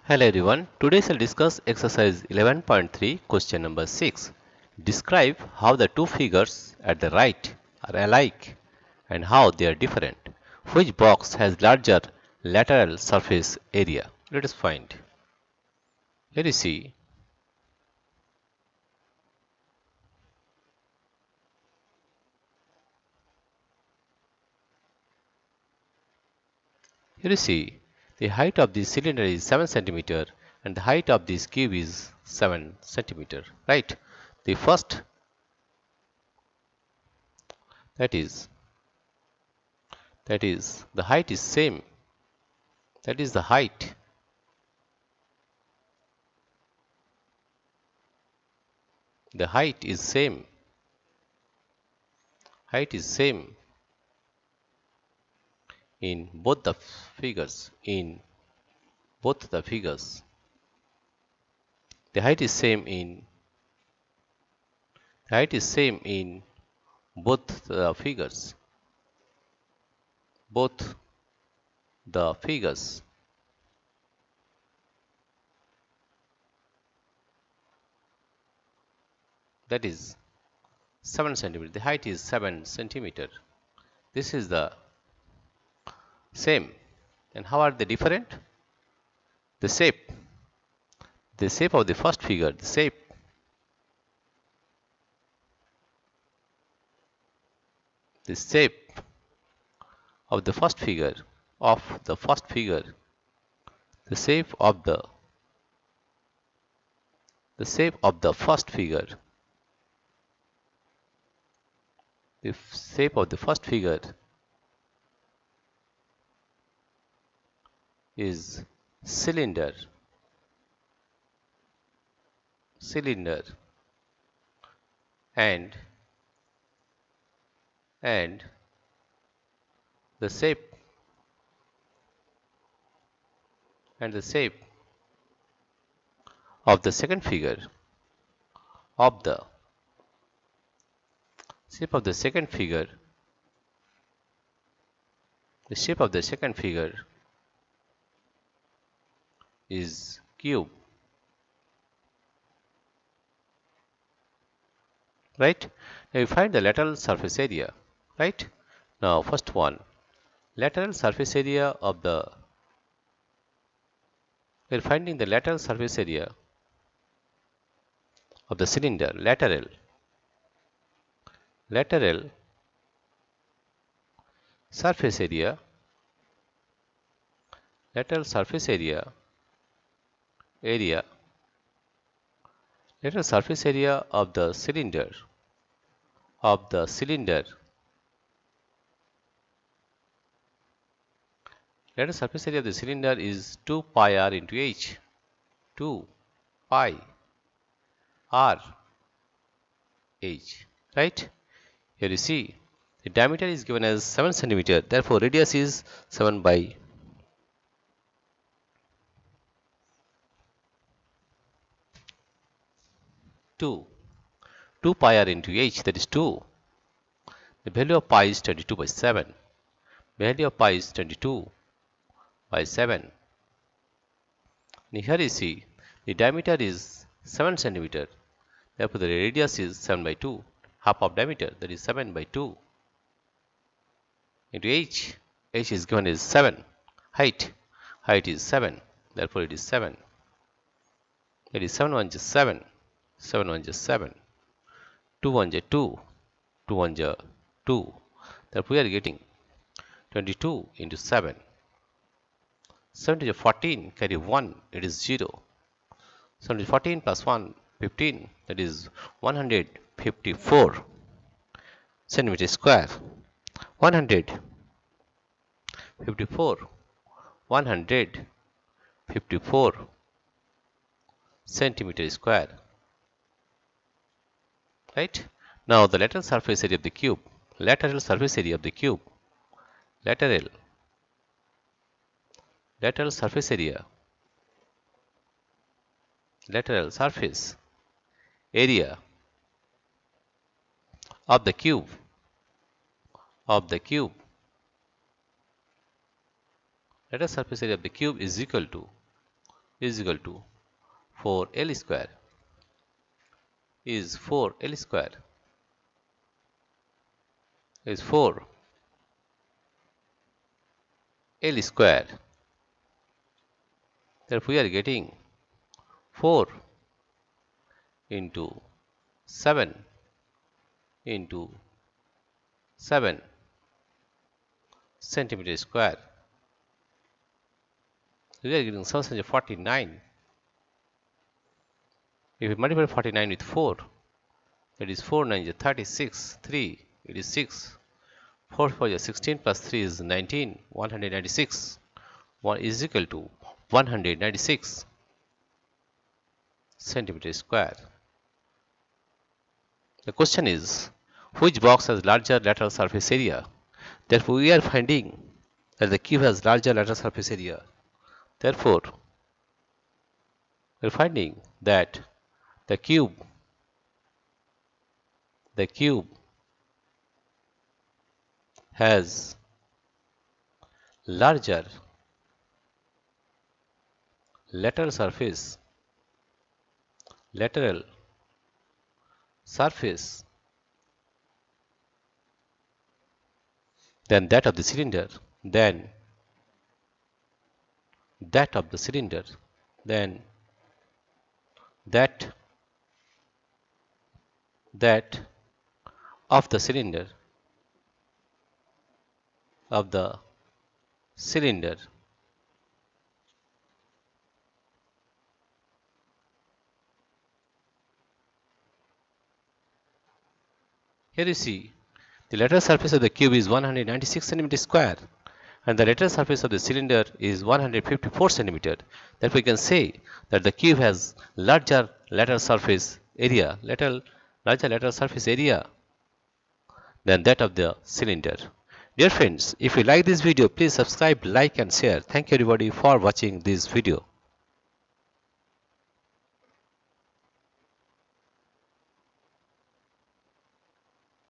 Hello everyone, today I'll discuss exercise 11.3 question number 6. Describe how the two figures at the right are alike and how they are different. Which box has larger lateral surface area? Let us find. Here you see, the height of this cylinder is 7 centimeter and the height of this cube is 7 centimeter, right? The first, that is the height is same, that is the height is same, height is same in both the figures. The height is same in both the figures. That is 7 centimeter. The height is 7 centimeter. This is the same. And how are they different? The shape of the first figure, the shape of the first figure, the shape of the first figure, is cylinder, and the shape of the second figure is cube, right? Now we find the lateral surface area, right? Now first one, lateral surface area of the, we are finding the lateral surface area of the cylinder. Lateral surface area lateral surface area of the cylinder lateral surface area of the cylinder is 2 pi r into h. 2 pi r h, right? Here you see the diameter is given as 7 centimeter, therefore radius is 7 by 2. 2 pi r into h, that is 2. The value of pi is 22 by 7. Value of pi is 22 by 7. And here you see the diameter is 7 centimeter, therefore the radius is 7 by 2. Half of diameter, that is 7 by 2 into h. H is given as 7. Height is 7, therefore it is 7. That is 7 1 is 7. 7 1 is 7. 2 1 is 2. 2 1 is 2. Therefore we are getting 22 into 7. 7 to the 14, carry 1, it is 0. 7 to the 14 plus 1, 15, that is 154 centimeter square. 154 centimeter square, right? Now the lateral surface area of the cube, lateral surface area of the cube lateral surface area of the cube is equal to is equal to 4L square is 4L square is 4L square. Therefore, we are getting 4 into 7 into 7 centimeter square. We are getting 749. If we multiply 49 with 4, that is 4 9 is 36, 3, it is 6. 4 4 is 16 plus 3 is 19, 196. 1 is equal to 196 centimeter square. The question is, which box has larger lateral surface area? Therefore, we are finding that the cube has larger lateral surface area. Therefore, we are finding that the cube has larger lateral surface than that of the cylinder, than that of the cylinder, than that of the cylinder Here you see the lateral surface of the cube is 196 centimeter square and the lateral surface of the cylinder is 154 centimeter. That we can say that the cube has larger lateral surface area than that of the cylinder. Dear friends, if you like this video, please subscribe, like and share. Thank you everybody for watching this video.